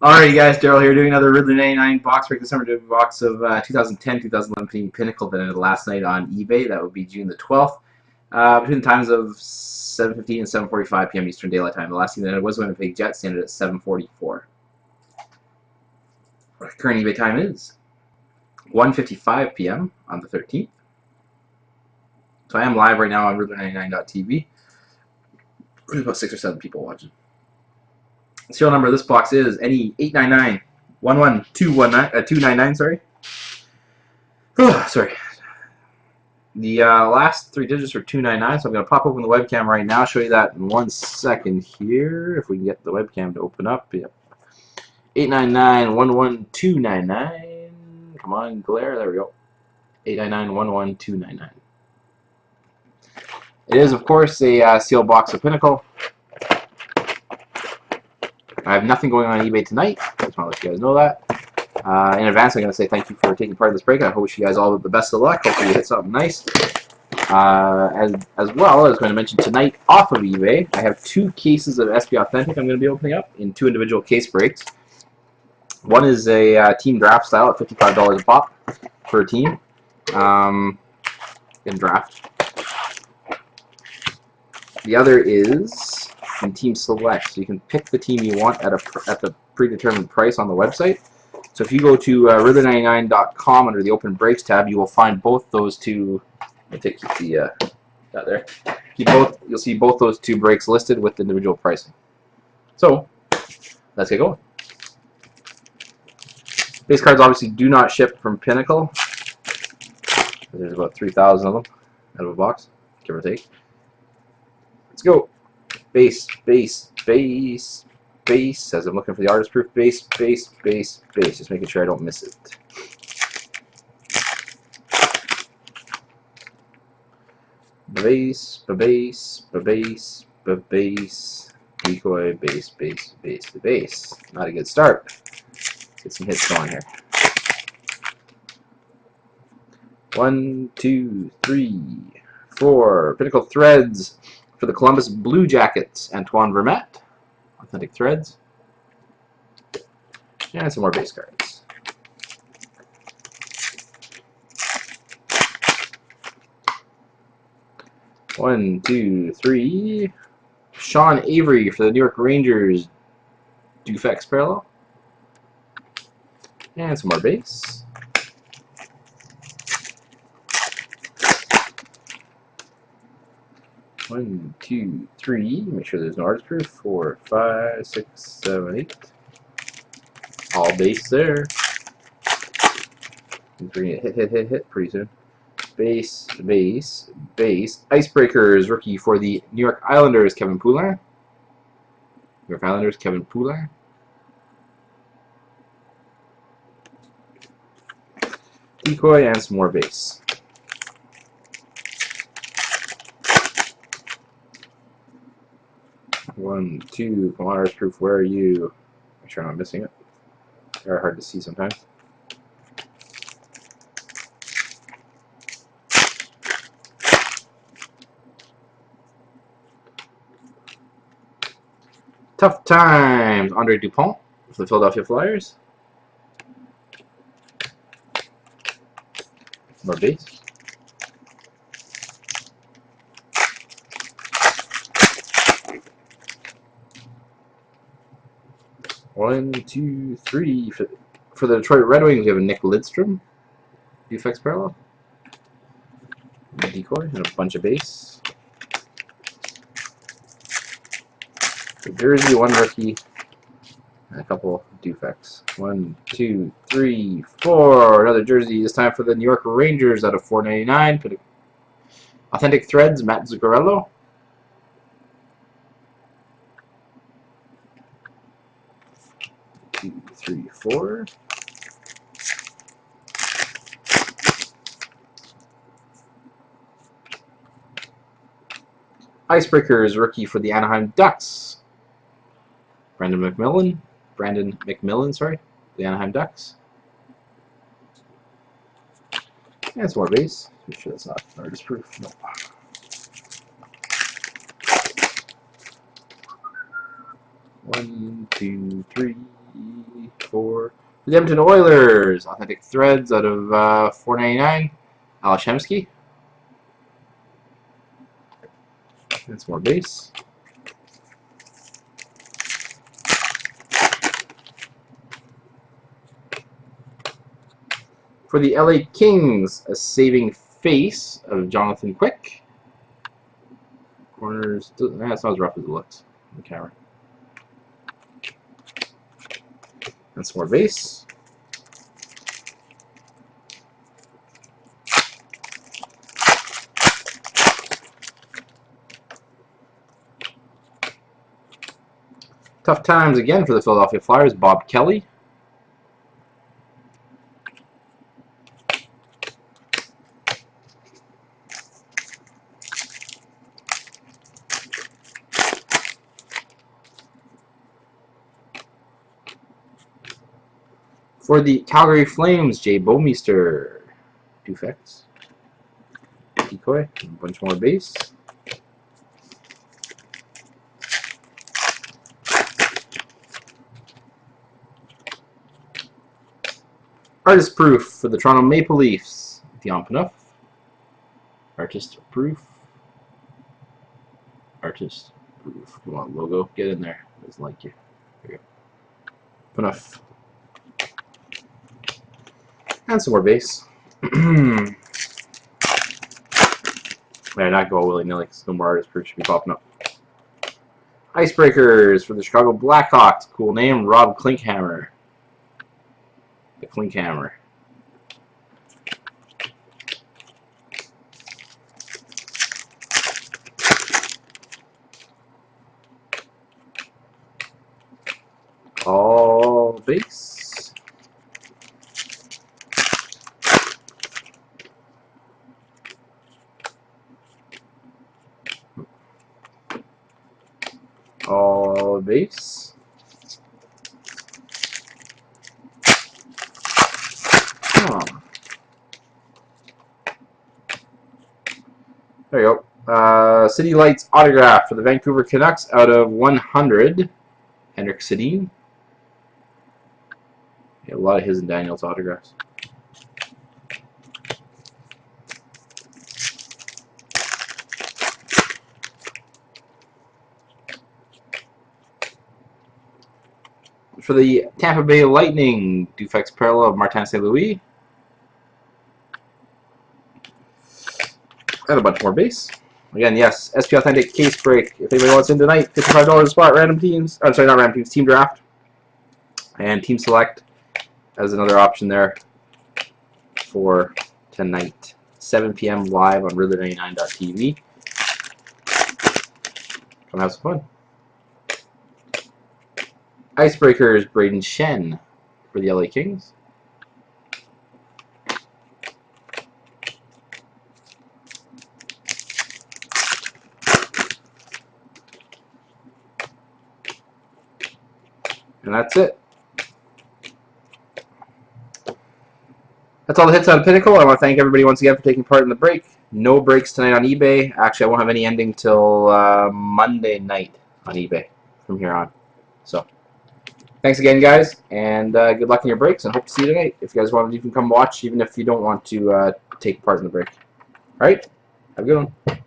Alrighty guys, Daryl here doing another RYDLAR99 box break, December box of 2010-2011 Pinnacle that ended last night on eBay. That would be June the 12th, between the times of 7:15 and 7:45 p.m. Eastern Daylight Time. The last team that ended was Winnipeg Jets, ended at 7:44. Current eBay time is 1:55 p.m. on the 13th. So I am live right now on RYDLAR99.tv. There's about 6 or 7 people watching. The serial number of this box is NE899-11219, sorry. Oh, sorry. The last 3 digits are 299, so I'm going to pop open the webcam right now, show you that in 1 second here, if we can get the webcam to open up. Yep. 899-11299. Come on, glare. There we go. 899-11299. It is, of course, a sealed box of Pinnacle. I have nothing going on eBay tonight. I just want to let you guys know that. In advance, I'm going to say thank you for taking part in this break. I wish you guys all the best of luck. Hopefully you hit something nice. As well, I was going to mention tonight off of eBay, I have 2 cases of SB Authentic I'm going to be opening up in 2 individual case breaks. One is a team draft style at $55 a pop per team in draft. The other is in Team Select, so you can pick the team you want at the predetermined price on the website. So if you go to RYDLAR99.com under the Open Breaks tab, you will find both those 2. Let me take the that there. You'll see both those 2 breaks listed with individual pricing. So let's get going. Base cards obviously do not ship from Pinnacle. There's about 3,000 of them out of a box, give or take. Let's go. Base, base, base, base. As I'm looking for the artist proof, base, base, base, base. Just making sure I don't miss it. Base, base, base, base, decoy, base, base, base, base. Not a good start. Let's get some hits going here. 1, 2, 3, 4. Pinnacle Threads for the Columbus Blue Jackets, Antoine Vermette. Authentic Threads. And some more base cards. One, 2, 3. Sean Avery for the New York Rangers, Dufex Parallel. And some more base. One, 2, 3. Make sure there's no artist proof. 4, 5, 6, 7, 8. All base there. We're going to hit pretty soon. Base, base, base. Icebreakers rookie for the New York Islanders, Kevin Poulin. New York Islanders, Kevin Poulin. Decoy and some more base. One, 2. Come on, artist proof. Where are you? Make sure I'm not missing it. They're hard to see sometimes. Tough times. Andre Dupont for the Philadelphia Flyers. More base. One, 2, 3. For the Detroit Red Wings, we have a Nick Lidstrom. Dufex Parallel. Decoy and a bunch of base. The jersey, 1 rookie, and a couple Dufex. 1, 2, 3, 4. Another jersey, this time for the New York Rangers out of $4.99. Authentic Threads, Matt Zuccarello. Two, 3, 4. Icebreakers rookie for the Anaheim Ducks. Brandon McMillan, sorry, the Anaheim Ducks. And some more base. Make sure that's not artist proof. No. One, 2, 3, For the Edmonton Oilers, authentic threads out of $4.99. Alashemsky. And some more base. For the LA Kings, a saving face of Jonathan Quick. Corners, that's not as rough as it looks on the camera. And some more base. Tough times again for the Philadelphia Flyers, Bob Kelly. For the Calgary Flames, Jay Bouwmeester. Defects. Decoy. A bunch more base. Artist proof for the Toronto Maple Leafs, Dion Phaneuf. Artist proof. Artist proof. Come on, logo, get in there. Doesn't like you. There you go. Phaneuf. And some more base. Better not go willy-nilly because no more artist proof should be popping up. Icebreakers for the Chicago Blackhawks. Cool name, Rob Klinkhammer. The Klinkhammer. All base. All base. There you go. City Lights autograph for the Vancouver Canucks out of 100. Henrik Sedin. Yeah, a lot of his and Daniel's autographs. For the Tampa Bay Lightning, Dufex parallel of Martin St. Louis. And a bunch more base. Again, yes, SP Authentic case break. If anybody wants in tonight, $55 a spot, random teams. I'm sorry, not random teams, team draft. And team select as another option there for tonight. 7 p.m. live on RYDLAR99.tv. Come have some fun. Icebreakers, Braden Shen for the LA Kings. And that's it. That's all the hits out of Pinnacle. I want to thank everybody once again for taking part in the break. No breaks tonight on eBay. Actually, I won't have any ending till Monday night on eBay from here on. So, thanks again, guys, and good luck in your breaks, and hope to see you tonight. If you guys want, you can come watch, even if you don't want to take part in the break. All right? Have a good one.